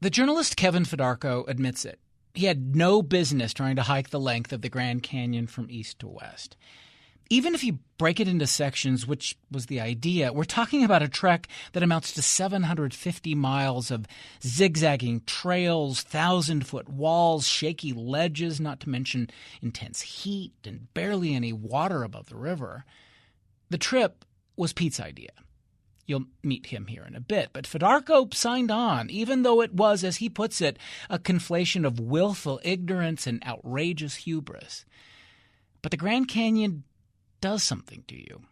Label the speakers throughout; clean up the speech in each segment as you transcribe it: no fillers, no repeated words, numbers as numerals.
Speaker 1: The journalist Kevin Fedarko admits it. He had no business trying to hike the length of the Grand Canyon from east to west. Even if you break it into sections, which was the idea, we're talking about a trek that amounts to 750 miles of zigzagging trails, 1,000-foot walls, shaky ledges, not to mention intense heat and barely any water above the river. The trip was Pete's idea. You'll meet him here in a bit, but Fedarko signed on, even though it was, as he puts it, a conflation of willful ignorance and outrageous hubris. But the Grand Canyon does something to you.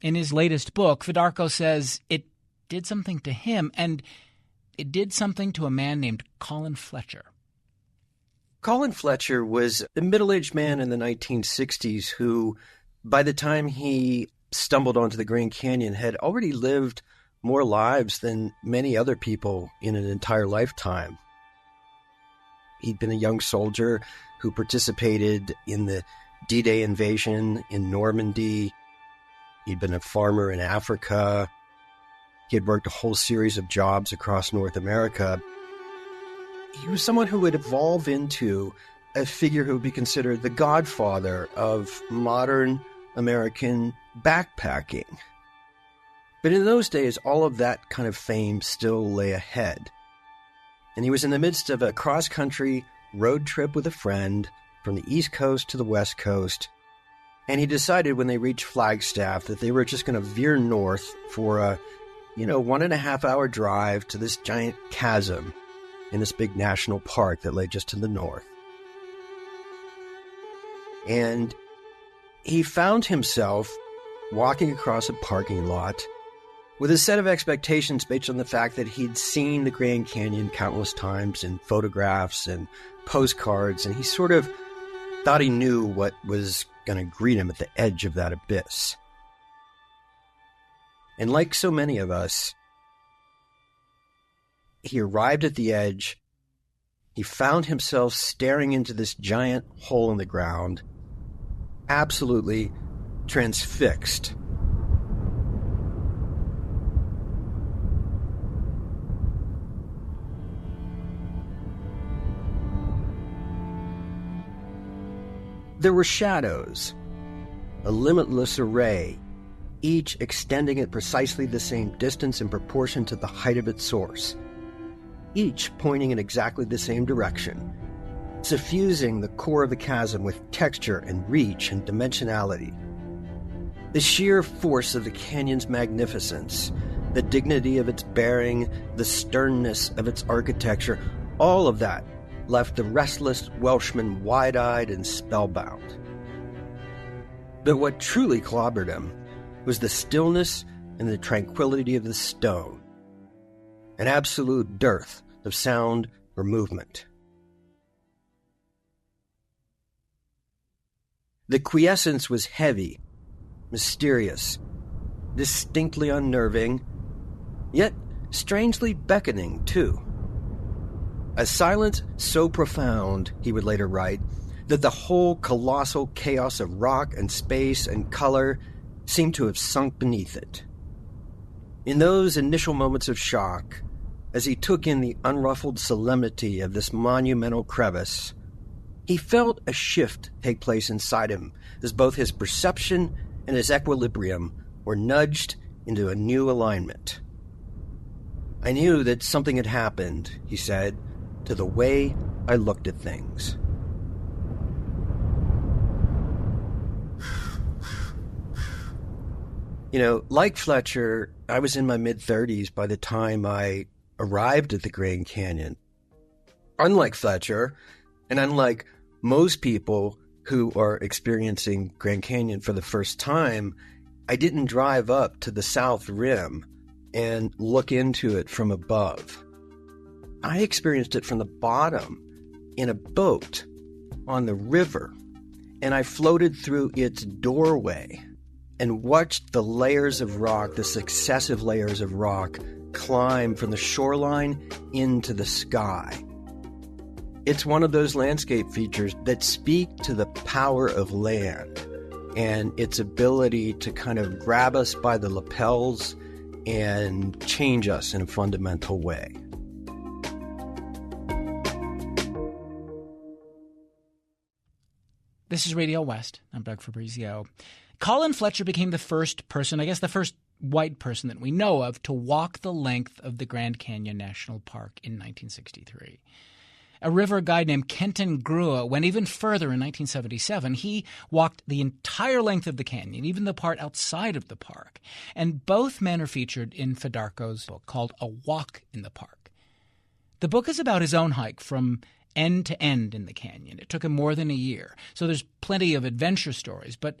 Speaker 1: In his latest book, Fedarko says it did something to him, and it did something to a man named Colin Fletcher.
Speaker 2: Colin Fletcher was a middle-aged man in the 1960s who, by the time he stumbled onto the Grand Canyon, had already lived more lives than many other people in an entire lifetime. He'd been a young soldier who participated in the D-Day invasion in Normandy. He'd been a farmer in Africa. He had worked a whole series of jobs across North America. He was someone who would evolve into a figure who would be considered the godfather of modern American backpacking. But in those days, all of that kind of fame still lay ahead. And he was in the midst of a cross-country road trip with a friend from the East Coast to the West Coast. And he decided when they reached Flagstaff that they were just going to veer north for a, 1.5 hour drive to this giant chasm in this big national park that lay just to the north. And he found himself walking across a parking lot with a set of expectations based on the fact that he'd seen the Grand Canyon countless times in photographs and postcards, and he sort of thought he knew what was going to greet him at the edge of that abyss. And like so many of us, he arrived at the edge. He found himself staring into this giant hole in the ground, absolutely transfixed. There were shadows, a limitless array, each extending at precisely the same distance in proportion to the height of its source, each pointing in exactly the same direction, suffusing the core of the chasm with texture and reach and dimensionality. The sheer force of the canyon's magnificence, the dignity of its bearing, the sternness of its architecture, all of that left the restless Welshman wide-eyed and spellbound. But what truly clobbered him was the stillness and the tranquility of the stone, an absolute dearth of sound or movement. The quiescence was heavy, mysterious, distinctly unnerving, yet strangely beckoning, too. A silence so profound, he would later write, that the whole colossal chaos of rock and space and color seemed to have sunk beneath it. In those initial moments of shock, as he took in the unruffled solemnity of this monumental crevice, he felt a shift take place inside him as both his perception and his equilibrium were nudged into a new alignment. I knew that something had happened, he said, to the way I looked at things. Like Fletcher, I was in my mid-30s by the time I arrived at the Grand Canyon. Unlike Fletcher, and unlike most people who are experiencing Grand Canyon for the first time, I didn't drive up to the South Rim and look into it from above. I experienced it from the bottom in a boat on the river, and I floated through its doorway and watched the layers of rock, the successive layers of rock, climb from the shoreline into the sky. It's one of those landscape features that speak to the power of land and its ability to kind of grab us by the lapels and change us in a fundamental way.
Speaker 1: This is Radio West. I'm Doug Fabrizio. Colin Fletcher became the first person, I guess the first white person that we know of, to walk the length of the Grand Canyon National Park in 1963. A river guide named Kenton Grua went even further in 1977. He walked the entire length of the canyon, even the part outside of the park. And both men are featured in Fedarko's book called A Walk in the Park. The book is about his own hike from end to end in the canyon. It took him more than a year. So there's plenty of adventure stories, but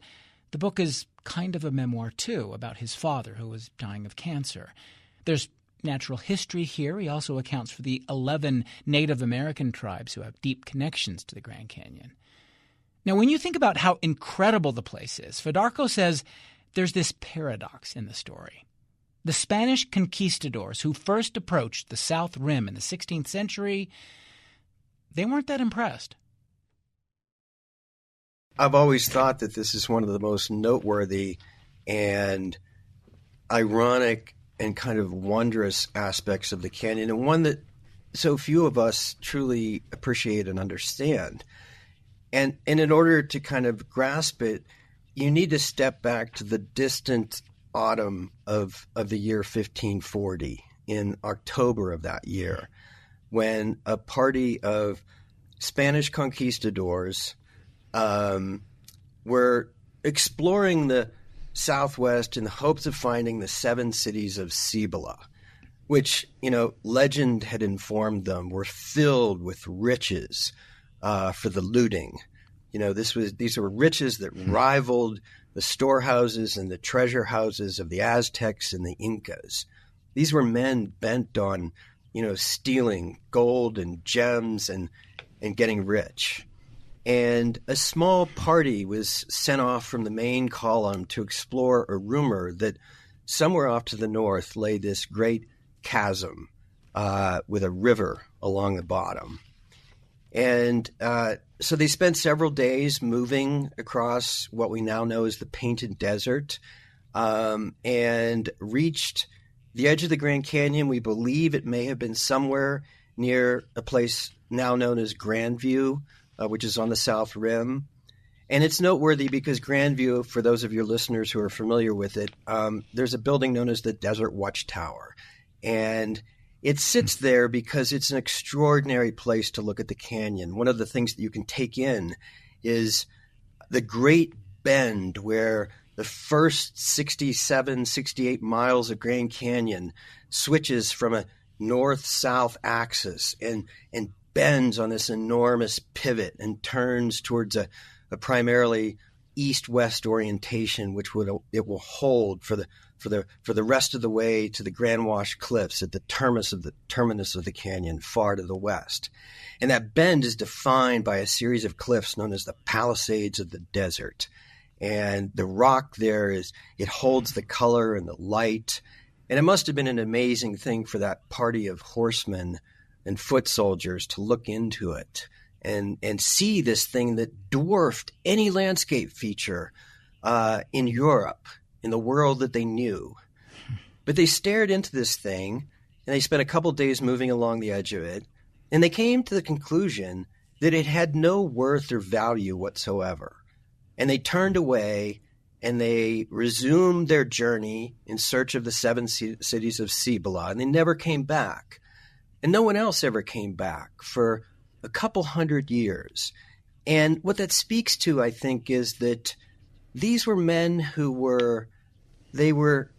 Speaker 1: the book is kind of a memoir, too, about his father, who was dying of cancer. There's natural history here. He also accounts for the 11 Native American tribes who have deep connections to the Grand Canyon. Now, when you think about how incredible the place is, Fedarko says there's this paradox in the story. The Spanish conquistadors who first approached the South Rim in the 16th century, they weren't that impressed.
Speaker 2: I've always thought that this is one of the most noteworthy and ironic and kind of wondrous aspects of the canyon, and one that so few of us truly appreciate and understand. And in order to kind of grasp it, you need to step back to the distant autumn of the year 1540, in October of that year, when a party of Spanish conquistadors were exploring the Southwest in the hopes of finding the 7 cities of Cibola, which, legend had informed them were filled with riches for the looting. These were riches that rivaled the storehouses and the treasure houses of the Aztecs and the Incas. These were men bent on, stealing gold and gems and getting rich. And a small party was sent off from the main column to explore a rumor that somewhere off to the north lay this great chasm with a river along the bottom. And so they spent several days moving across what we now know as the Painted Desert, and reached the edge of the Grand Canyon. We believe it may have been somewhere near a place now known as Grandview, which is on the South Rim. And it's noteworthy because Grandview, for those of your listeners who are familiar with it, there's a building known as the Desert Watchtower. And it sits there because it's an extraordinary place to look at the canyon. One of the things that you can take in is the great bend where the first 67, 68 miles of Grand Canyon switches from a north-south axis and bends on this enormous pivot and turns towards a primarily east-west orientation, which it will hold for the rest of the way to the Grand Wash Cliffs at the terminus of the canyon, far to the west. And that bend is defined by a series of cliffs known as the Palisades of the Desert. And the rock there it holds the color and the light. And it must have been an amazing thing for that party of horsemen and foot soldiers to look into it and see this thing that dwarfed any landscape feature in Europe, in the world that they knew. But they stared into this thing, and they spent a couple days moving along the edge of it, and they came to the conclusion that it had no worth or value whatsoever. And they turned away, and they resumed their journey in search of the 7 cities of Cibola, and they never came back. And no one else ever came back for a couple hundred years. And what that speaks to, I think, is that these were men who were calibrating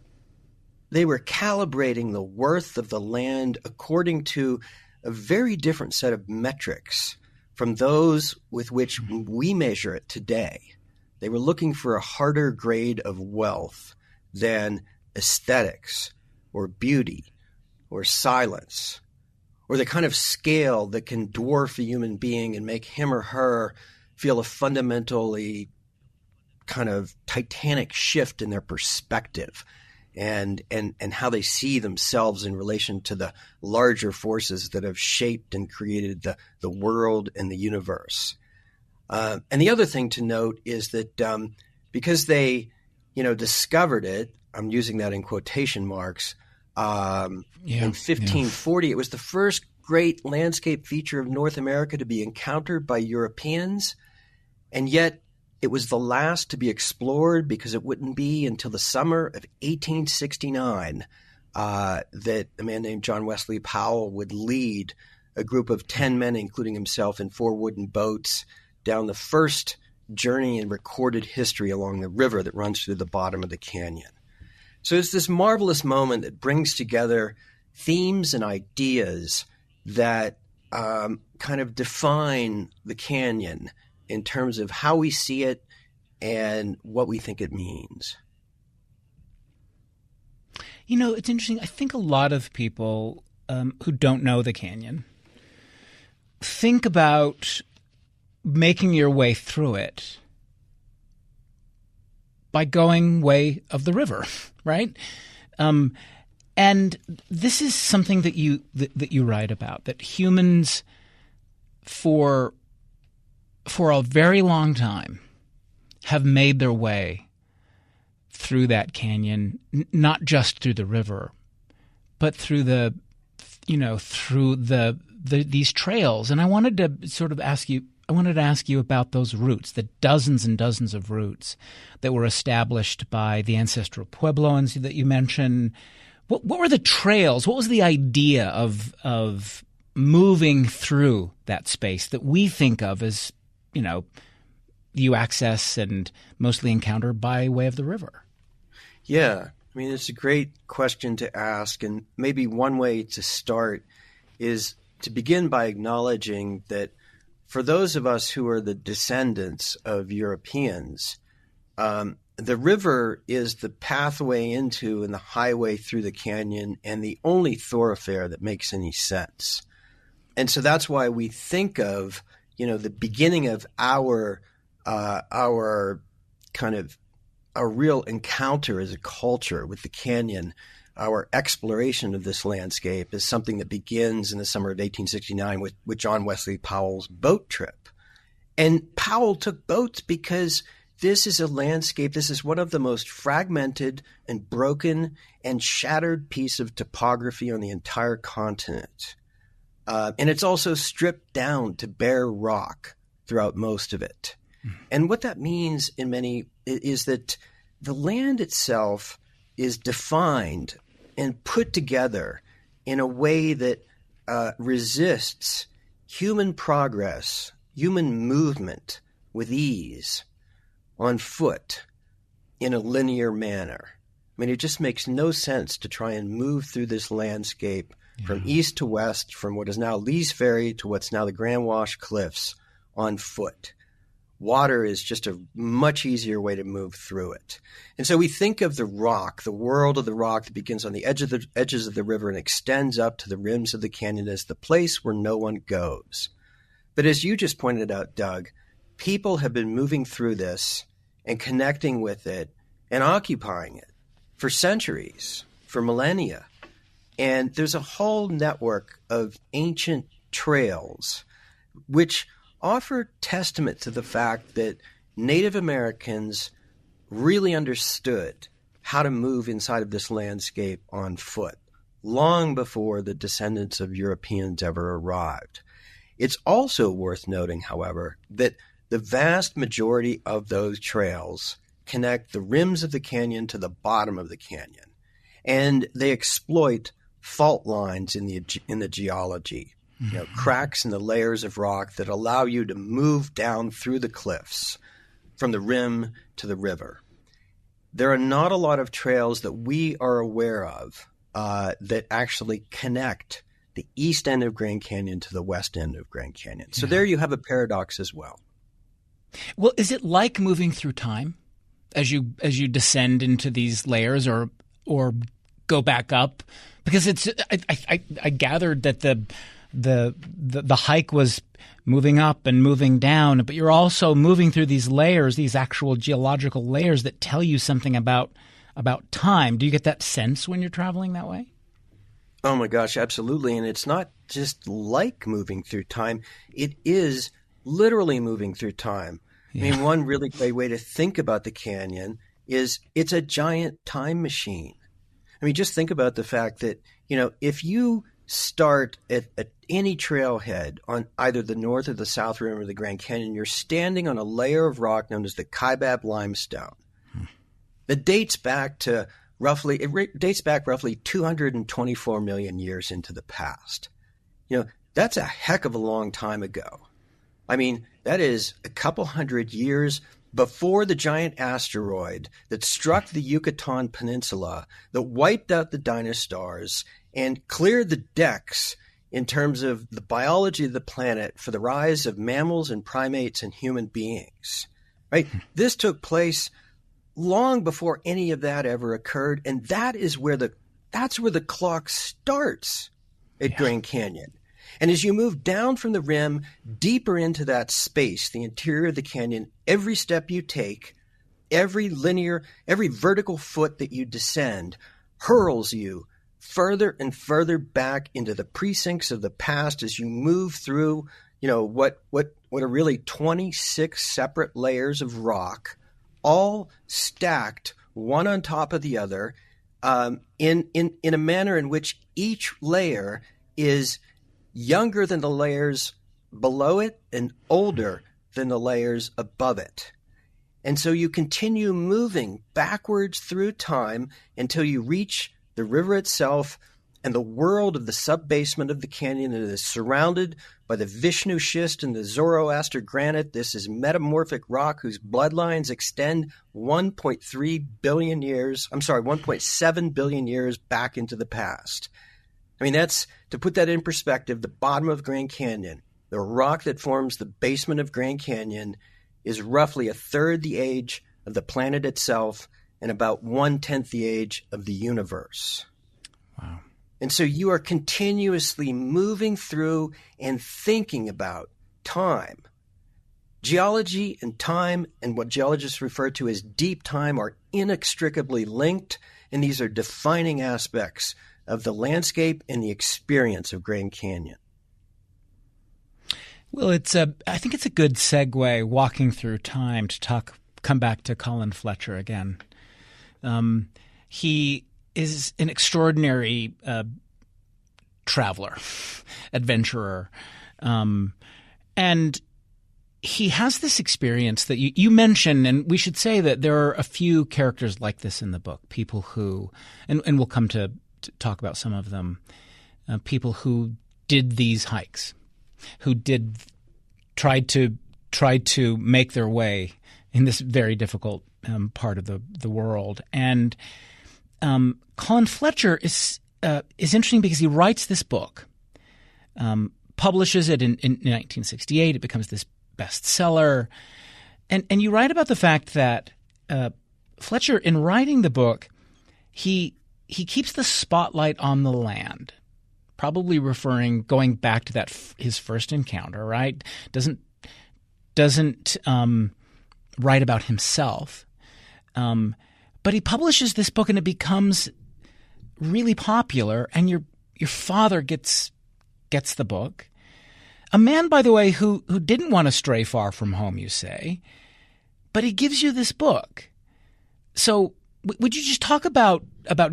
Speaker 2: the worth of the land according to a very different set of metrics from those with which we measure it today. They were looking for a harder grade of wealth than aesthetics or beauty or silence, or the kind of scale that can dwarf a human being and make him or her feel a fundamentally kind of titanic shift in their perspective and how they see themselves in relation to the larger forces that have shaped and created the world and the universe. And the other thing to note is that because they, discovered it, I'm using that in quotation marks, in 1540, it was the first great landscape feature of North America to be encountered by Europeans. And yet It was the last to be explored because it wouldn't be until the summer of 1869 that a man named John Wesley Powell would lead a group of 10 men, including himself, in 4 wooden boats down the first journey in recorded history along the river that runs through the bottom of the canyon. So it's this marvelous moment that brings together themes and ideas that kind of define the canyon in terms of how we see it and what we think it means.
Speaker 1: You know, it's interesting. I think a lot of people who don't know the canyon think about making your way through it by going way of the river, right? And this is something that you write about, that humans for a very long time have made their way through that canyon, not just through the river, but through these trails. And I wanted to sort of ask you about those routes, the dozens and dozens of routes that were established by the ancestral Puebloans that you mentioned. What were the trails? What was the idea of moving through that space that we think of as, you access and mostly encounter by way of the river?
Speaker 2: Yeah, I mean, it's a great question to ask. And maybe one way to start is to begin by acknowledging that for those of us who are the descendants of Europeans, the river is the pathway into and the highway through the canyon and the only thoroughfare that makes any sense. And so that's why we think of, the beginning of our kind of a real encounter as a culture with the canyon, our exploration of this landscape is something that begins in the summer of 1869 with John Wesley Powell's boat trip. And Powell took boats because this is a landscape, this is one of the most fragmented and broken and shattered piece of topography on the entire continent. And it's also stripped down to bare rock throughout most of it. And what that means is that the land itself is defined and put together in a way that resists human progress, human movement with ease on foot in a linear manner. I mean, it just makes no sense to try and move through this landscape from east to west, from what is now Lee's Ferry to what's now the Grand Wash Cliffs on foot. Water is just a much easier way to move through it. And so we think of the rock, the world of the rock that begins on the edges of the river and extends up to the rims of the canyon as the place where no one goes. But as you just pointed out, Doug, people have been moving through this and connecting with it and occupying it for centuries, for millennia. And there's a whole network of ancient trails which offer testament to the fact that Native Americans really understood how to move inside of this landscape on foot long before the descendants of Europeans ever arrived. It's also worth noting, however, that the vast majority of those trails connect the rims of the canyon to the bottom of the canyon, and they exploit fault lines in the geology. Cracks in the layers of rock that allow you to move down through the cliffs from the rim to the river. There are not a lot of trails that we are aware of that actually connect the east end of Grand Canyon to the west end of Grand Canyon. So there you have a paradox as well.
Speaker 1: Well, is it like moving through time as you descend into these layers or go back up? Because I gathered that the hike was moving up and moving down, but you're also moving through these layers, these actual geological layers that tell you something about time. Do you get that sense when you're traveling that way?
Speaker 2: Oh my gosh, absolutely. And it's not just like moving through time. It is literally moving through time. Yeah. I mean, one really great way to think about the canyon is it's a giant time machine. I mean, just think about the fact that, if you start at any trailhead on either the north or the south rim of the Grand Canyon, you're standing on a layer of rock known as the Kaibab limestone. That dates back roughly 224 million years into the past. That's a heck of a long time ago. I mean, that is a couple hundred years before the giant asteroid that struck the Yucatan Peninsula, that wiped out the dinosaurs and cleared the decks in terms of the biology of the planet for the rise of mammals and primates and human beings. Right? This took place long before any of that ever occurred, and that's where the clock starts at Grand Canyon. And as you move down from the rim, deeper into that space, the interior of the canyon, every step you take, every vertical foot that you descend hurls you further and further back into the precincts of the past as you move through, what are really 26 separate layers of rock, all stacked one on top of the other, in a manner in which each layer is younger than the layers below it and older than the layers above it. And so you continue moving backwards through time until you reach the river itself and the world of the sub-basement of the canyon that is surrounded by the Vishnu schist and the Zoroaster granite. This is metamorphic rock whose bloodlines extend 1.7 billion years back into the past. I mean, that's, to put that in perspective, the bottom of Grand Canyon, the rock that forms the basement of Grand Canyon, is roughly a third the age of the planet itself and about 1/10 the age of the universe.
Speaker 1: Wow.
Speaker 2: And so you are continuously moving through and thinking about time. Geology and time, and what geologists refer to as deep time, are inextricably linked, and these are defining aspects of the landscape and the experience of Grand Canyon.
Speaker 1: Well, I think it's a good segue, walking through time, to come back to Colin Fletcher again. He is an extraordinary traveler, adventurer, and he has this experience that you mentioned, and we should say that there are a few characters like this in the book, people who, and we'll come to talk about some of them, people who did these hikes, who tried to make their way in this very difficult part of the world. And Colin Fletcher is interesting because he writes this book, publishes it in 1968. It becomes this bestseller, and you write about the fact that Fletcher, in writing the book, he keeps the spotlight on the land, probably going back to that his first encounter, right? Doesn't write about himself, but he publishes this book and it becomes really popular. And your father gets the book. A man, by the way, who didn't want to stray far from home, you say, but he gives you this book. So would you just talk about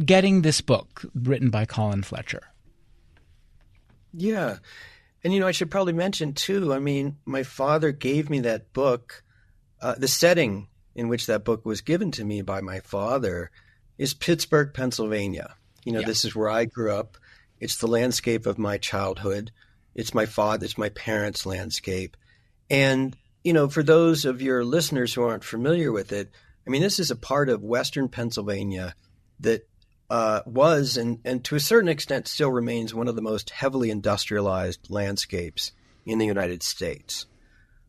Speaker 1: getting this book written by Colin Fletcher?
Speaker 2: Yeah. And, I should probably mention, too, my father gave me that book. The setting in which that book was given to me by my father is Pittsburgh, Pennsylvania. This is where I grew up. It's the landscape of my childhood. It's my parents' landscape. And, for those of your listeners who aren't familiar with it, this is a part of Western Pennsylvania that was and to a certain extent still remains one of the most heavily industrialized landscapes in the United States.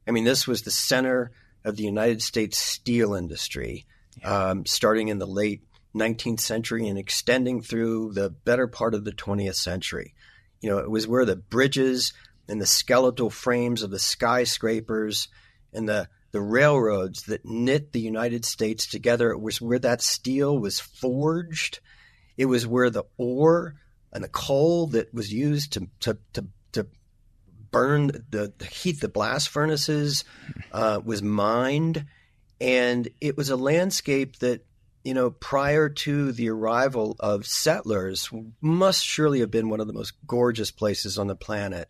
Speaker 2: This was the center of the United States steel industry, starting in the late 19th century and extending through the better part of the 20th century. It was where the bridges and the skeletal frames of the skyscrapers and the railroads that knit the United States together. It was where that steel was forged. It was where the ore and the coal that was used to burn, the heat the blast furnaces was mined. And it was a landscape that prior to the arrival of settlers, must surely have been one of the most gorgeous places on the planet.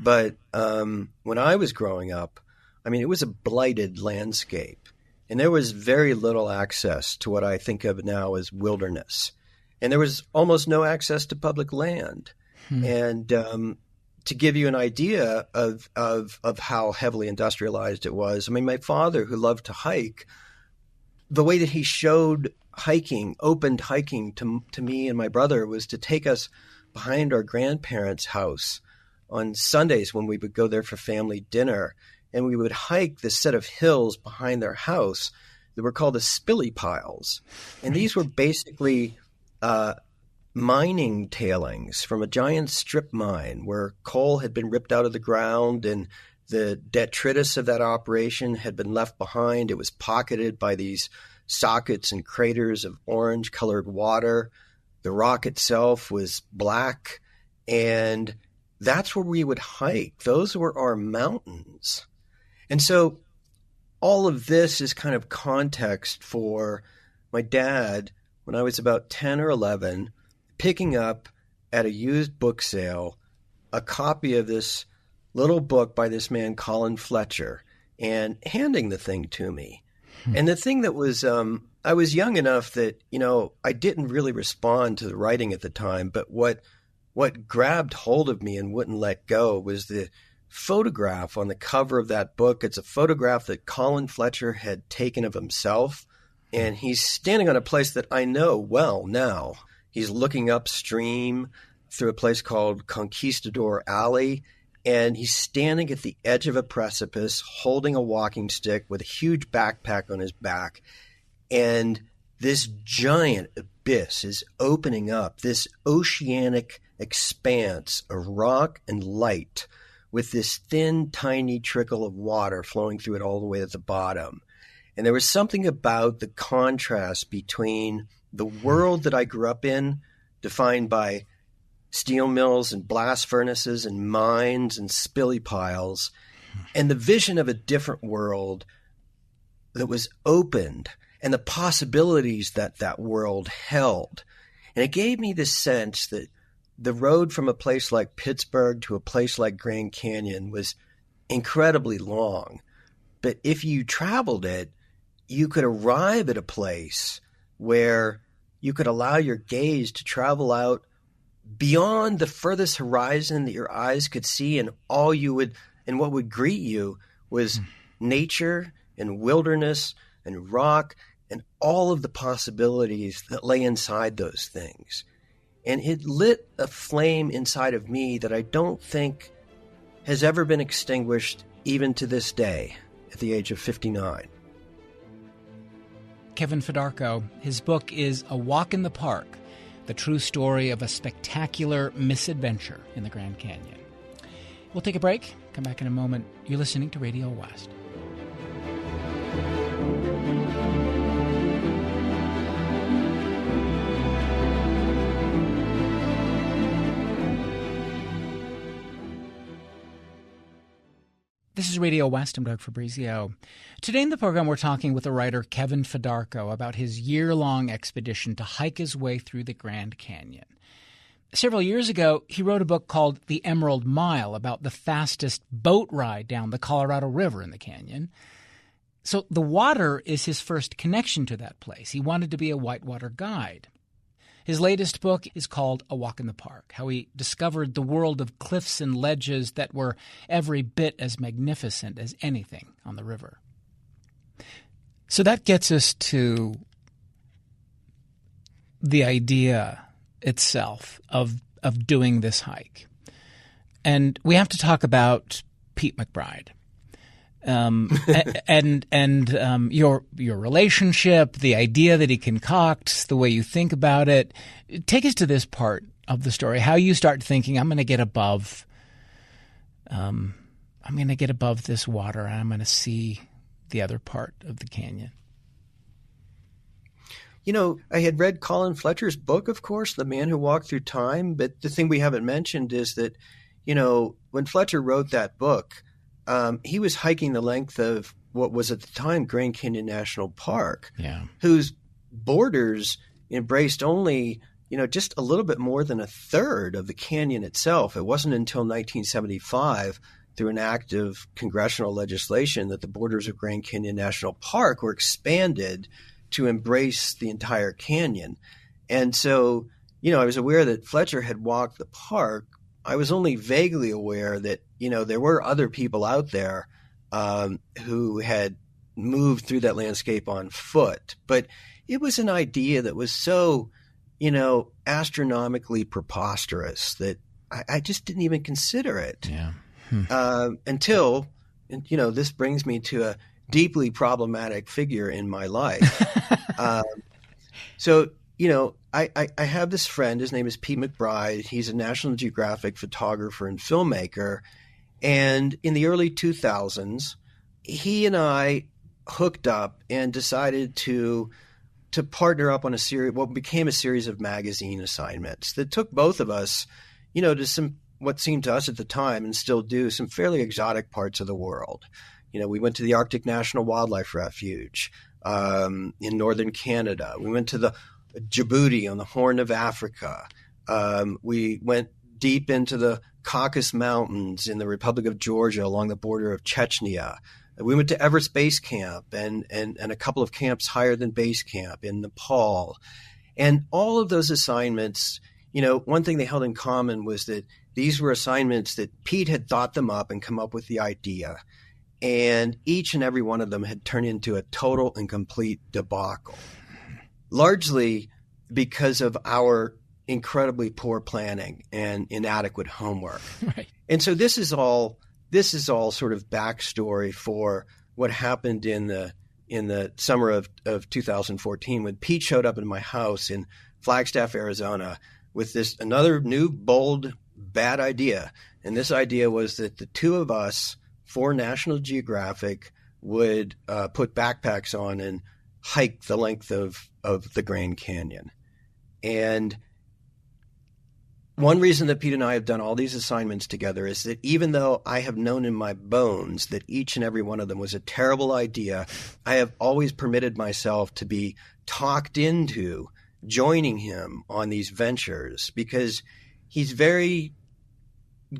Speaker 2: But when I was growing up, it was a blighted landscape, and there was very little access to what I think of now as wilderness. And there was almost no access to public land. And to give you an idea of how heavily industrialized it was, my father, who loved to hike, the way that he showed opened hiking to me and my brother, was to take us behind our grandparents' house on Sundays when we would go there for family dinner. And we would hike this set of hills behind their house that were called the Spilly Piles. And these were basically mining tailings from a giant strip mine where coal had been ripped out of the ground and the detritus of that operation had been left behind. It was pocketed by these sockets and craters of orange-colored water. The rock itself was black, and that's where we would hike. Those were our mountains. And so all of this is kind of context for my dad, when I was about 10 or 11, picking up at a used book sale a copy of this little book by this man, Colin Fletcher, and handing the thing to me. And the thing that was, I was young enough that, I didn't really respond to the writing at the time, but what grabbed hold of me and wouldn't let go was the photograph on the cover of that book. It's a photograph that Colin Fletcher had taken of himself, and he's standing on a place that I know well now. He's looking upstream through a place called Conquistador Alley, and he's standing at the edge of a precipice holding a walking stick with a huge backpack on his back. And this giant abyss is opening up, this oceanic expanse of rock and light with this thin, tiny trickle of water flowing through it all the way to the bottom. And there was something about the contrast between the world that I grew up in, defined by steel mills and blast furnaces and mines and spilly piles, and the vision of a different world that was opened and the possibilities that that world held. And it gave me this sense that the road from a place like Pittsburgh to a place like Grand Canyon was incredibly long. But if you traveled it, you could arrive at a place where you could allow your gaze to travel out beyond the furthest horizon that your eyes could see, and what would greet you was nature and wilderness and rock and all of the possibilities that lay inside those things. And it lit a flame inside of me that I don't think has ever been extinguished, even to this day, at the age of 59.
Speaker 1: Kevin Fedarko, his book is A Walk in the Park, the true story of a spectacular misadventure in the Grand Canyon. We'll take a break, come back in a moment. You're listening to Radio West. This is Radio West. I'm Doug Fabrizio. Today in the program, we're talking with the writer Kevin Fedarko about his year-long expedition to hike his way through the Grand Canyon. Several years ago, he wrote a book called The Emerald Mile about the fastest boat ride down the Colorado River in the canyon. So the water is his first connection to that place. He wanted to be a whitewater guide. His latest book is called A Walk in the Park, how he discovered the world of cliffs and ledges that were every bit as magnificent as anything on the river. So that gets us to the idea itself of doing this hike. And we have to talk about Pete McBride. And your relationship, the idea that he concocts, the way you think about it. Take us to this part of the story. How you start thinking, I'm going to get above this water, and I'm going to see the other part of the canyon.
Speaker 2: I had read Colin Fletcher's book, of course, The Man Who Walked Through Time. But the thing we haven't mentioned is that, when Fletcher wrote that book, he was hiking the length of what was at the time Grand Canyon National Park, whose borders embraced only, just a little bit more than a third of the canyon itself. It wasn't until 1975, through an act of congressional legislation, that the borders of Grand Canyon National Park were expanded to embrace the entire canyon. And so, I was aware that Fletcher had walked the park. I was only vaguely aware that, there were other people out there who had moved through that landscape on foot. But it was an idea that was so, astronomically preposterous that I just didn't even consider it.
Speaker 1: Yeah.
Speaker 2: Until, this brings me to a deeply problematic figure in my life. So, I have this friend. His name is Pete McBride. He's a National Geographic photographer and filmmaker. And in the early 2000s, he and I hooked up and decided to partner up on a series, what became a series of magazine assignments that took both of us, to some, what seemed to us at the time, and still do, some fairly exotic parts of the world. We went to the Arctic National Wildlife Refuge in northern Canada. We went to the Djibouti on the Horn of Africa. We went deep into the Caucasus Mountains in the Republic of Georgia along the border of Chechnya. We went to Everest Base Camp and a couple of camps higher than base camp in Nepal. And all of those assignments, one thing they held in common was that these were assignments that Pete had thought them up and come up with the idea. And each and every one of them had turned into a total and complete debacle, largely because of our incredibly poor planning and inadequate homework.
Speaker 1: Right.
Speaker 2: And so this is all sort of backstory for what happened in the summer of 2014 when Pete showed up in my house in Flagstaff, Arizona, with another new, bold, bad idea. And this idea was that the two of us for National Geographic would put backpacks on and hike the length of the Grand Canyon. And one reason that Pete and I have done all these assignments together is that even though I have known in my bones that each and every one of them was a terrible idea, I have always permitted myself to be talked into joining him on these ventures because he's very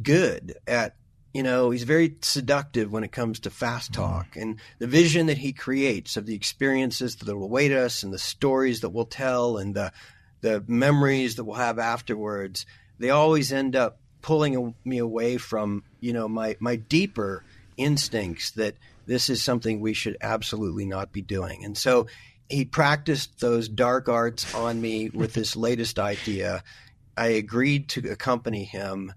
Speaker 2: good at, he's very seductive when it comes to fast talk, and the vision that he creates of the experiences that will await us and the stories that we'll tell and the memories that we'll have afterwards, they always end up pulling me away from, my deeper instincts that this is something we should absolutely not be doing. And so he practiced those dark arts on me with this latest idea. I agreed to accompany him.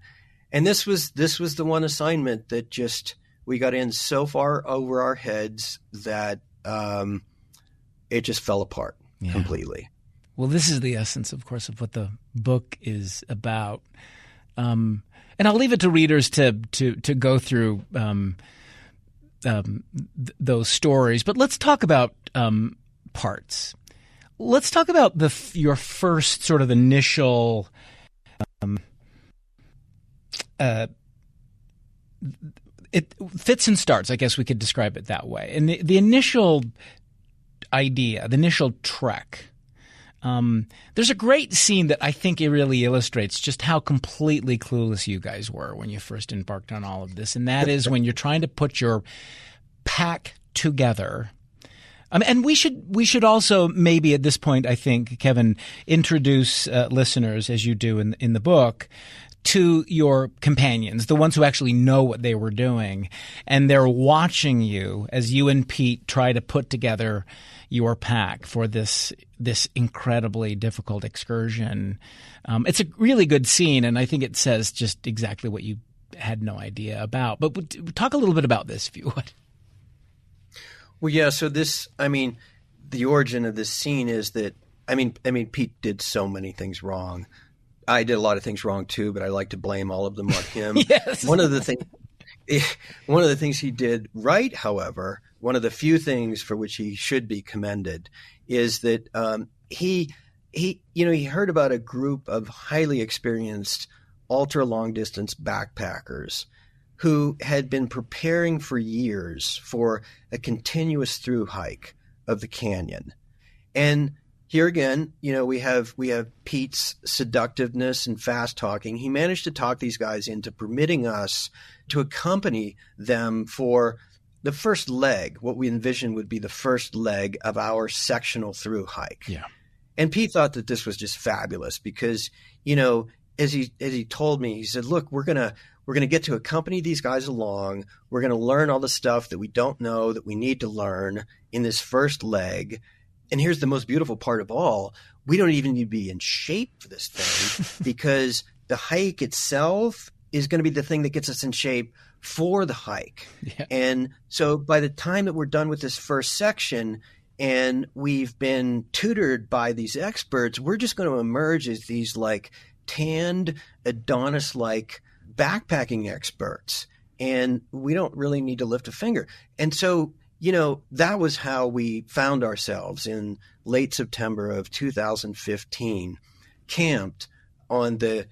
Speaker 2: And this was the one assignment that we got in so far over our heads that it just fell apart completely.
Speaker 1: Well, this is the essence, of course, of what the book is about. And I'll leave it to readers to go through those stories. But let's talk about parts. Let's talk about your first sort of initial it fits and starts, I guess we could describe it that way. And the initial idea, the initial trek, there's a great scene that I think it really illustrates just how completely clueless you guys were when you first embarked on all of this. And that is when you're trying to put your pack together. And we should also maybe at this point, I think, Kevin, introduce listeners, as you do in the book, to your companions, the ones who actually know what they were doing. And they're watching you as you and Pete try to put together your pack for this incredibly difficult excursion. It's a really good scene, and I think it says just exactly what you had no idea about. But talk a little bit about this, if you would.
Speaker 2: Well, yeah. So the origin of this scene is that Pete did so many things wrong. I did a lot of things wrong too, but I like to blame all of them on him.
Speaker 1: Yes.
Speaker 2: One of the things he did right, however, one of the few things for which he should be commended is that he heard about a group of highly experienced ultra long distance backpackers who had been preparing for years for a continuous through hike of the canyon. And here again, we have Pete's seductiveness and fast talking. He managed to talk these guys into permitting us to accompany them for the first leg, what we envisioned would be the first leg of our sectional through hike.
Speaker 1: Yeah.
Speaker 2: And Pete thought that this was just fabulous because, as he told me, he said, look, we're going to get to accompany these guys along. We're going to learn all the stuff that we don't know that we need to learn in this first leg. And here's the most beautiful part of all. We don't even need to be in shape for this thing because the hike itself is going to be the thing that gets us in shape for the hike.
Speaker 1: Yeah.
Speaker 2: And so by the time that we're done with this first section and we've been tutored by these experts, we're just going to emerge as these like tanned Adonis-like backpacking experts. And we don't really need to lift a finger. And so, that was how we found ourselves in late September of 2015, camped on the,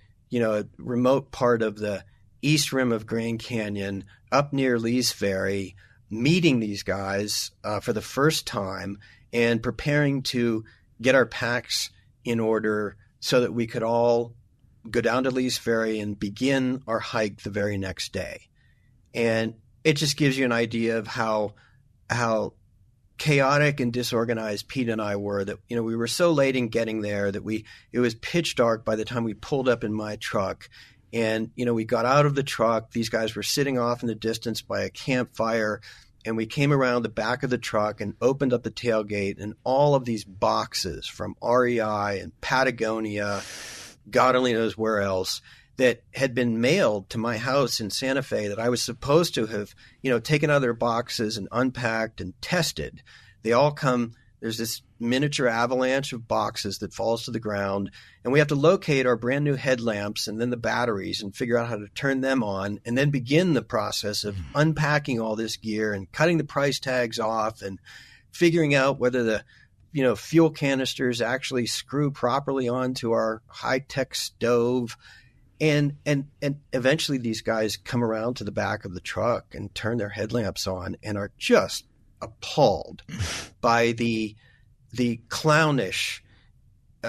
Speaker 2: remote part of the east rim of Grand Canyon up near Lee's Ferry, meeting these guys for the first time and preparing to get our packs in order so that we could all go down to Lee's Ferry and begin our hike the very next day. And it just gives you an idea of how chaotic and disorganized Pete and I were, that, we were so late in getting there that it was pitch dark by the time we pulled up in my truck. And, we got out of the truck. These guys were sitting off in the distance by a campfire. And we came around the back of the truck and opened up the tailgate, and all of these boxes from REI and Patagonia, God only knows where else, that had been mailed to my house in Santa Fe that I was supposed to have, taken out of their boxes and unpacked and tested. They all come, there's this miniature avalanche of boxes that falls to the ground, and we have to locate our brand new headlamps and then the batteries and figure out how to turn them on, and then begin the process of unpacking all this gear and cutting the price tags off and figuring out whether the fuel canisters actually screw properly onto our high-tech stove. And eventually these guys come around to the back of the truck and turn their headlamps on and are just appalled by the clownish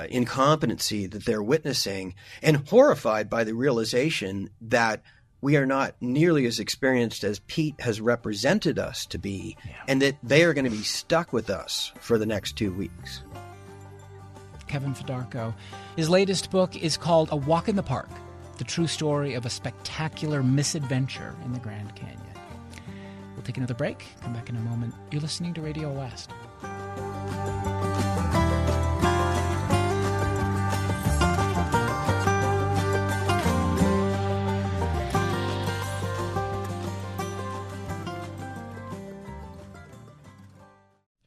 Speaker 2: incompetency that they're witnessing, and horrified by the realization that we are not nearly as experienced as Pete has represented us to be, and that they are going to be stuck with us for the next 2 weeks.
Speaker 1: Kevin Fedarko. His latest book is called A Walk in the Park, the true story of a spectacular misadventure in the Grand Canyon. We'll take another break, come back in a moment. You're listening to Radio West.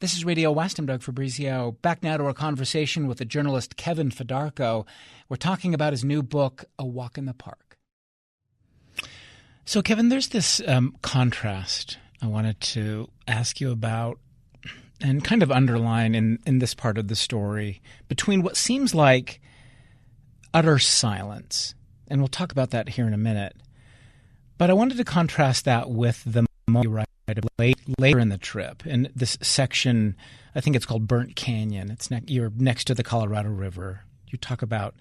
Speaker 1: This is Radio West. I'm Doug Fabrizio. Back now to our conversation with the journalist Kevin Fedarko. We're talking about his new book, A Walk in the Park. So, Kevin, there's this contrast I wanted to ask you about and kind of underline in this part of the story between what seems like utter silence, and we'll talk about that here in a minute. But I wanted to contrast that with the moment you write later in the trip. In this section, I think it's called Burnt Canyon. You're next to the Colorado River. You talk about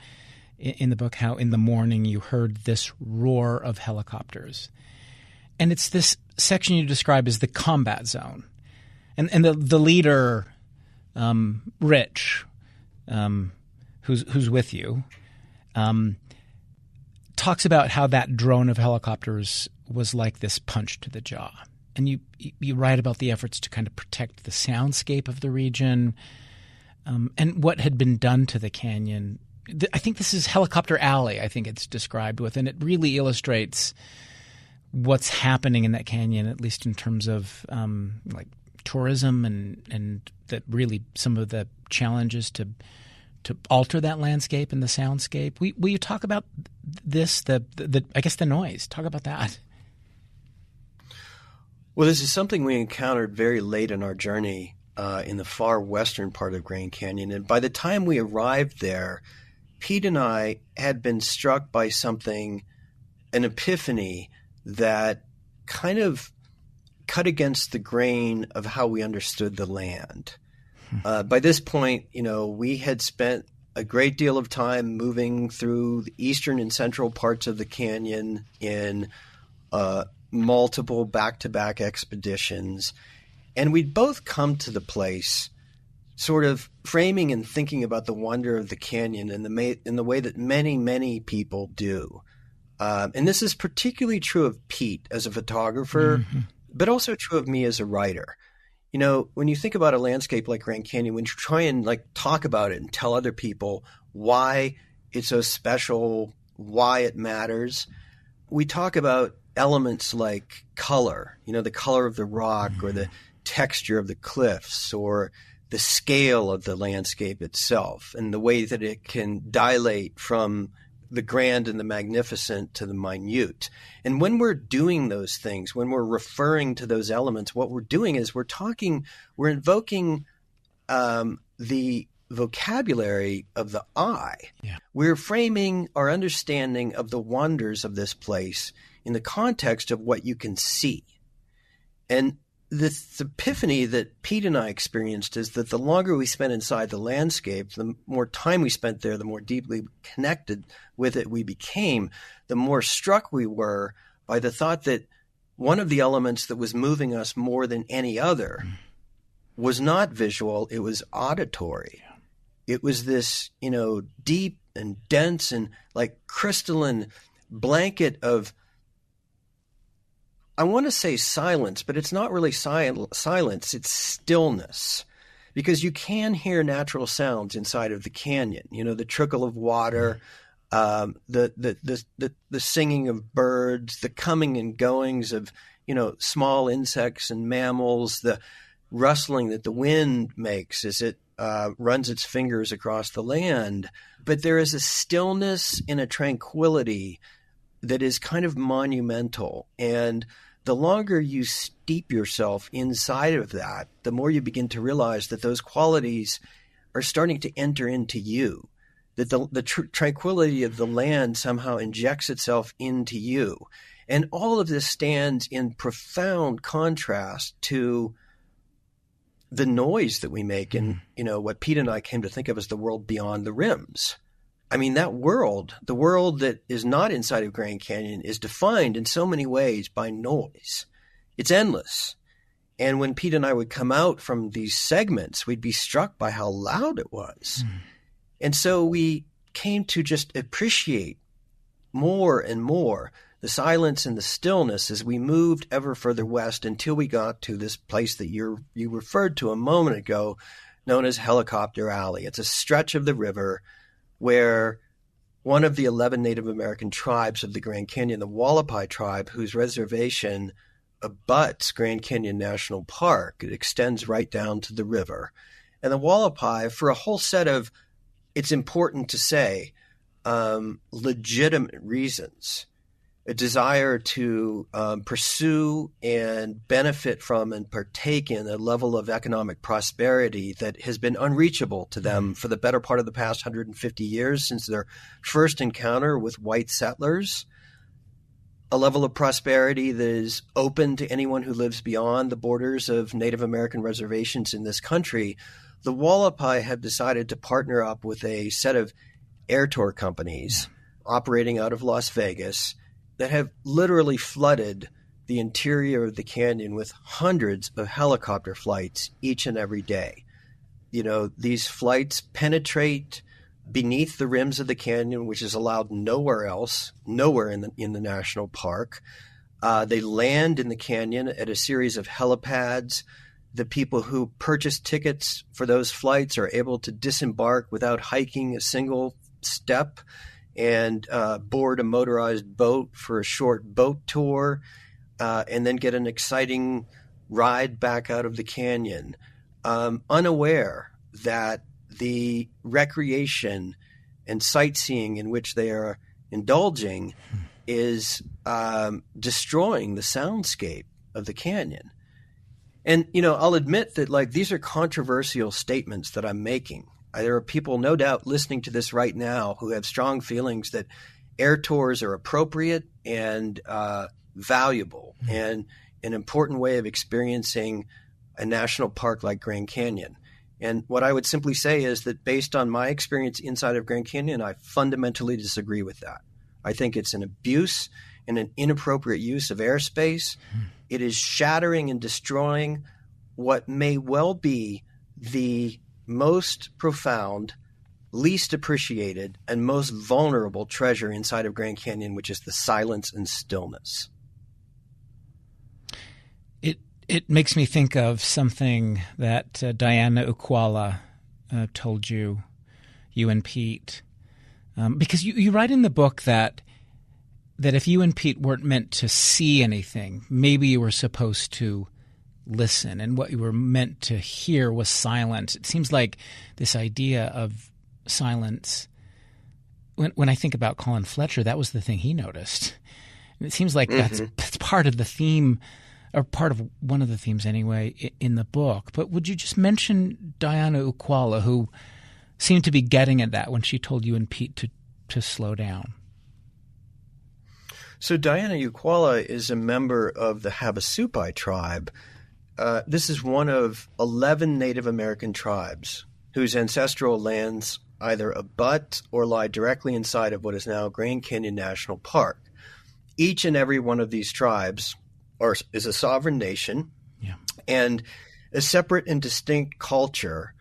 Speaker 1: in the book how in the morning you heard this roar of helicopters. And it's this section you describe as the combat zone. And the leader, Rich, who's with you, talks about how that drone of helicopters was like this punch to the jaw. And you write about the efforts to kind of protect the soundscape of the region and what had been done to the canyon. I think this is Helicopter Alley, I think it's described with, and it really illustrates what's happening in that canyon, at least in terms of like tourism and that really some of the challenges to alter that landscape and the soundscape. Will you talk about this, the I guess the noise? Talk about that.
Speaker 2: Well, this is something we encountered very late in our journey in the far western part of Grand Canyon. And by the time we arrived there, Pete and I had been struck by something, an epiphany that kind of cut against the grain of how we understood the land. By this point, we had spent a great deal of time moving through the eastern and central parts of the canyon in multiple back-to-back expeditions. And we'd both come to the place sort of framing and thinking about the wonder of the canyon in the way that many, many people do. And this is particularly true of Pete as a photographer, but also true of me as a writer. When you think about a landscape like Grand Canyon, when you try and talk about it and tell other people why it's so special, why it matters, we talk about elements like color, the color of the rock or the texture of the cliffs or the scale of the landscape itself and the way that it can dilate from the grand and the magnificent to the minute. And when we're doing those things, when we're referring to those elements, what we're doing is we're invoking the vocabulary of the eye. Yeah. We're framing our understanding of the wonders of this place in the context of what you can see. And this epiphany that Pete and I experienced is that the longer we spent inside the landscape, the more time we spent there, the more deeply connected with it we became, the more struck we were by the thought that one of the elements that was moving us more than any other was not visual, it was auditory. It was this, deep and dense and crystalline blanket of, I want to say silence, but it's not really silence, it's stillness. Because you can hear natural sounds inside of the canyon, the trickle of water, the singing of birds, the coming and goings of, small insects and mammals, the rustling that the wind makes as it runs its fingers across the land. But there is a stillness and a tranquility that is kind of monumental. And the longer you steep yourself inside of that, the more you begin to realize that those qualities are starting to enter into you, that the tranquility of the land somehow injects itself into you. And all of this stands in profound contrast to the noise that we make in, what Pete and I came to think of as the world beyond the rims. I mean, that world, the world that is not inside of Grand Canyon, is defined in so many ways by noise. It's endless. And when Pete and I would come out from these segments, we'd be struck by how loud it was. And so we came to just appreciate more and more the silence and the stillness as we moved ever further west until we got to this place that you referred to a moment ago, known as Helicopter Alley. It's a stretch of the river where one of the 11 Native American tribes of the Grand Canyon, the Wallapai tribe, whose reservation abuts Grand Canyon National Park, it extends right down to the river. And the Wallapai, for a whole set of, it's important to say, legitimate reasons, a desire to pursue and benefit from and partake in a level of economic prosperity that has been unreachable to them for the better part of the past 150 years since their first encounter with white settlers, a level of prosperity that is open to anyone who lives beyond the borders of Native American reservations in this country. The Wallapai have decided to partner up with a set of air tour companies operating out of Las Vegas that have literally flooded the interior of the canyon with hundreds of helicopter flights each and every day. These flights penetrate beneath the rims of the canyon, which is allowed nowhere else, nowhere in the national park. They land in the canyon at a series of helipads. The people who purchase tickets for those flights are able to disembark without hiking a single step and board a motorized boat for a short boat tour, and then get an exciting ride back out of the canyon, unaware that the recreation and sightseeing in which they are indulging is destroying the soundscape of the canyon. And, I'll admit that these are controversial statements that I'm making. There are people, no doubt, listening to this right now who have strong feelings that air tours are appropriate and valuable and an important way of experiencing a national park like Grand Canyon. And what I would simply say is that based on my experience inside of Grand Canyon, I fundamentally disagree with that. I think it's an abuse and an inappropriate use of airspace. It is shattering and destroying what may well be the most profound, least appreciated, and most vulnerable treasure inside of Grand Canyon, which is the silence and stillness.
Speaker 1: It makes me think of something that Diana Ukwala told you and Pete, because you write in the book that if you and Pete weren't meant to see anything, maybe you were supposed to listen, and what you were meant to hear was silence. It seems like this idea of silence, when I think about Colin Fletcher, that was the thing he noticed. And it seems like that's part of the theme, or part of one of the themes anyway, in the book. But would you just mention Diana Ukwala, who seemed to be getting at that when she told you and Pete to slow down?
Speaker 2: So Diana Ukwala is a member of the Havasupai tribe. This is one of 11 Native American tribes whose ancestral lands either abut or lie directly inside of what is now Grand Canyon National Park. Each and every one of these tribes is a sovereign nation and a separate and distinct culture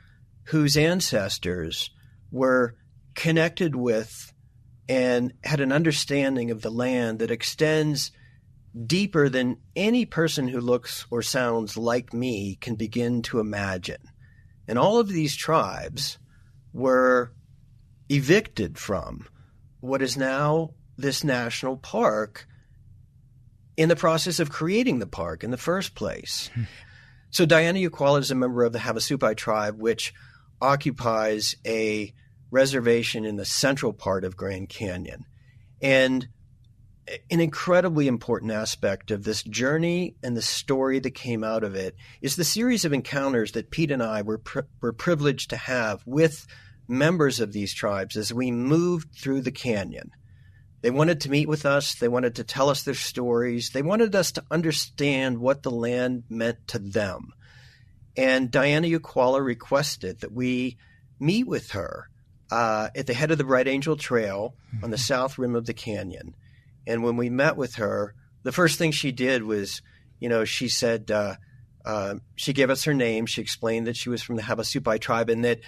Speaker 2: whose ancestors were connected with and had an understanding of the land that extends deeper than any person who looks or sounds like me can begin to imagine. And all of these tribes were evicted from what is now this national park in the process of creating the park in the first place. So Diana Ukwala is a member of the Havasupai tribe, which occupies a reservation in the central part of Grand Canyon. And an incredibly important aspect of this journey and the story that came out of it is the series of encounters that Pete and I were privileged to have with members of these tribes as we moved through the canyon. They wanted to meet with us. They wanted to tell us their stories. They wanted us to understand what the land meant to them. And Diana Ukwala requested that we meet with her at the head of the Bright Angel Trail on the south rim of the canyon. And when we met with her, the first thing she did was, she said, she gave us her name. She explained that she was from the Havasupai tribe and that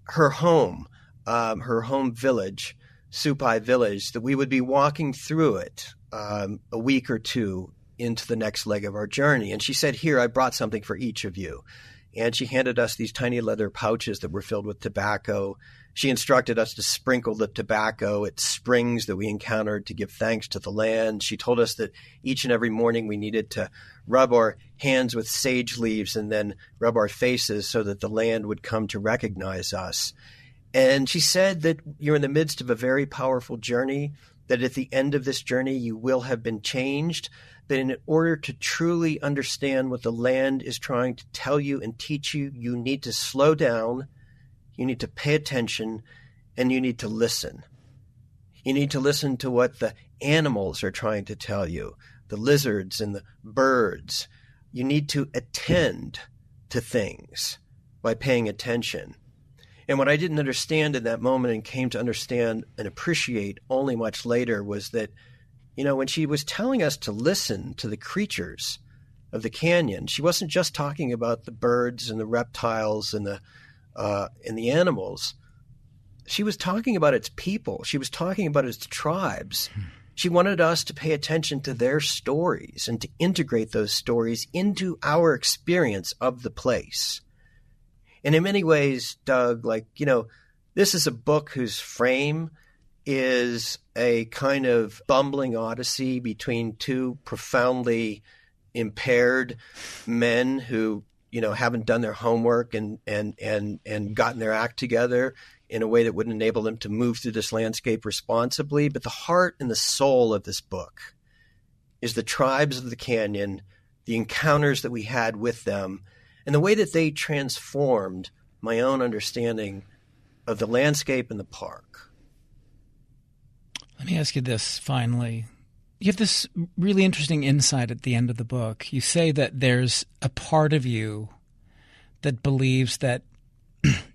Speaker 2: her home village, Supai village, that we would be walking through it a week or two into the next leg of our journey. And she said, "Here, I brought something for each of you." And she handed us these tiny leather pouches that were filled with tobacco. She instructed us to sprinkle the tobacco at springs that we encountered to give thanks to the land. She told us that each and every morning we needed to rub our hands with sage leaves and then rub our faces so that the land would come to recognize us. And she said that you're in the midst of a very powerful journey, that at the end of this journey you will have been changed, that in order to truly understand what the land is trying to tell you and teach you, you need to slow down, you need to pay attention, and you need to listen. You need to listen to what the animals are trying to tell you, the lizards and the birds. You need to attend to things by paying attention. And what I didn't understand in that moment and came to understand and appreciate only much later was that, when she was telling us to listen to the creatures of the canyon, she wasn't just talking about the birds and the reptiles and the animals. She was talking about its people. She was talking about its tribes. She wanted us to pay attention to their stories and to integrate those stories into our experience of the place. And in many ways, Doug, this is a book whose frame is a kind of bumbling odyssey between two profoundly impaired men who, haven't done their homework and gotten their act together in a way that would enable them to move through this landscape responsibly. But the heart and the soul of this book is the tribes of the canyon, the encounters that we had with them, and the way that they transformed my own understanding of the landscape and the park.
Speaker 1: Let me ask you this finally. You have this really interesting insight at the end of the book. You say that there's a part of you that believes that,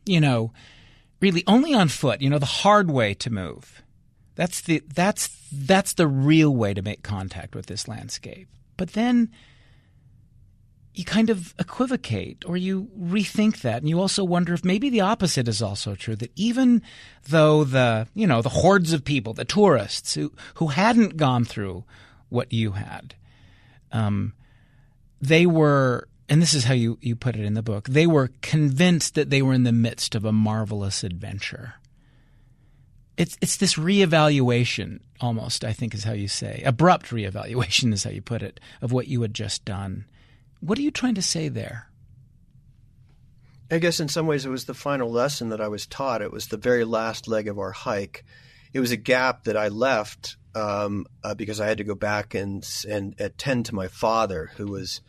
Speaker 1: really only on foot, the hard way to move. That's the real way to make contact with this landscape. But then you kind of equivocate, or you rethink that, and you also wonder if maybe the opposite is also true, that even though the hordes of people, the tourists who hadn't gone through what you had, they were, and this is how you put it in the book, they were convinced that they were in the midst of a marvelous adventure. It's this reevaluation, almost, I think is how you say. Abrupt reevaluation is how you put it, of what you had just done. What are you trying to say there?
Speaker 2: I guess in some ways it was the final lesson that I was taught. It was the very last leg of our hike. It was a gap that I left because I had to go back and attend to my father, who was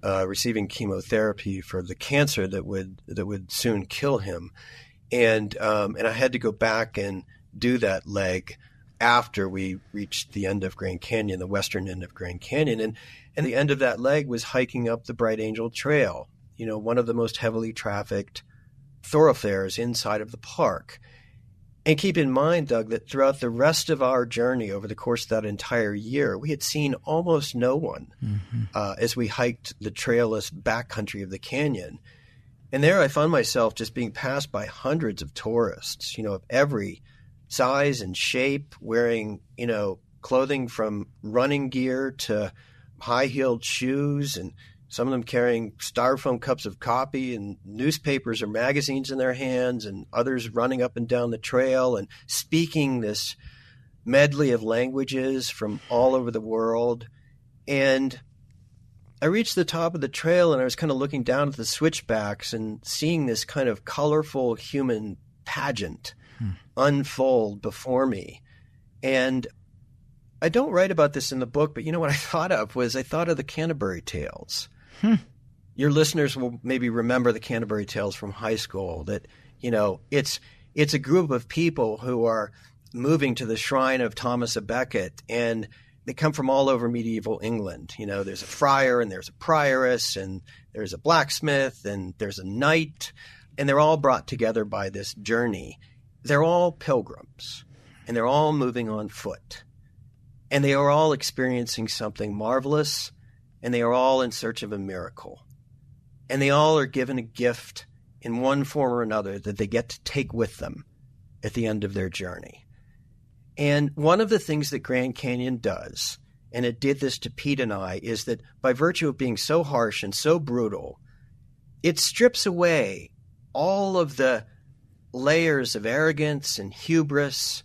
Speaker 2: receiving chemotherapy for the cancer that would soon kill him, and I had to go back and do that leg after we reached the end of Grand Canyon, the western end of Grand Canyon, and the end of that leg was hiking up the Bright Angel Trail, one of the most heavily trafficked thoroughfares inside of the park. And keep in mind, Doug, that throughout the rest of our journey over the course of that entire year, we had seen almost no one as we hiked the trailless backcountry of the canyon. And there I found myself just being passed by hundreds of tourists, of every size and shape, wearing, clothing from running gear to high-heeled shoes, and some of them carrying styrofoam cups of coffee and newspapers or magazines in their hands, and others running up and down the trail and speaking this medley of languages from all over the world. And I reached the top of the trail, and I was kind of looking down at the switchbacks and seeing this kind of colorful human pageant unfold before me. And I don't write about this in the book, but what I thought of was I thought of the Canterbury Tales. Your listeners will maybe remember the Canterbury Tales from high school, that, it's a group of people who are moving to the shrine of Thomas à Becket, and they come from all over medieval England. There's a friar and there's a prioress and there's a blacksmith and there's a knight, and they're all brought together by this journey. They're all pilgrims, and they're all moving on foot. And they are all experiencing something marvelous, and they are all in search of a miracle. And they all are given a gift in one form or another that they get to take with them at the end of their journey. And one of the things that Grand Canyon does, and it did this to Pete and I, is that by virtue of being so harsh and so brutal, it strips away all of the layers of arrogance and hubris,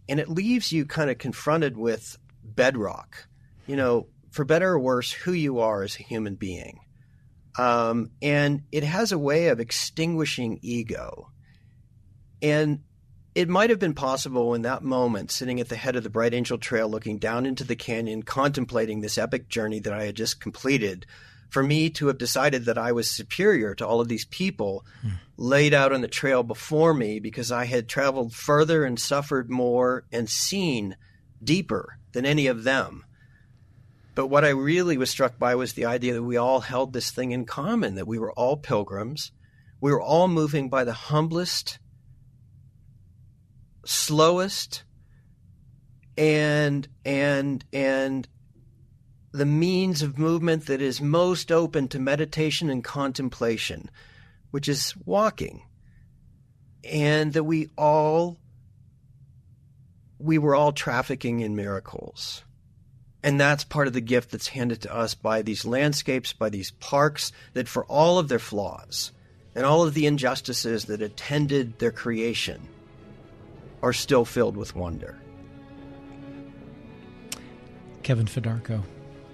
Speaker 2: and it leaves you kind of confronted with bedrock, for better or worse, who you are as a human being. And it has a way of extinguishing ego. And it might have been possible in that moment, sitting at the head of the Bright Angel Trail, looking down into the canyon, contemplating this epic journey that I had just completed, for me to have decided that I was superior to all of these people laid out on the trail before me, because I had traveled further and suffered more and seen deeper than any of them. But what I really was struck by was the idea that we all held this thing in common, that we were all pilgrims. We were all moving by the humblest, slowest, and the means of movement that is most open to meditation and contemplation, which is walking. And that we were all trafficking in miracles. And that's part of the gift that's handed to us by these landscapes, by these parks, that for all of their flaws and all of the injustices that attended their creation are still filled with wonder.
Speaker 1: Kevin Fedarko,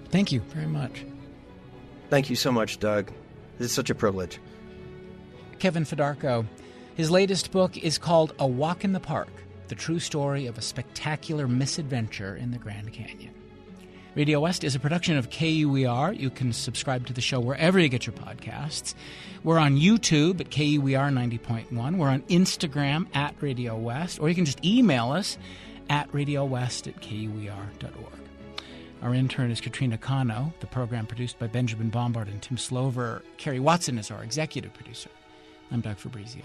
Speaker 1: thank you very much.
Speaker 2: Thank you so much, Doug. This is such a privilege.
Speaker 1: Kevin Fedarko. His latest book is called A Walk in the Park, the true story of a spectacular misadventure in the Grand Canyon. Radio West is a production of KUER. You can subscribe to the show wherever you get your podcasts. We're on YouTube at KUER 90.1. We're on Instagram at Radio West, or you can just email us at radiowest@kuer.org. Our intern is Katrina Cano. The program produced by Benjamin Bombard and Tim Slover. Carrie Watson is our executive producer. I'm Doug Fabrizio.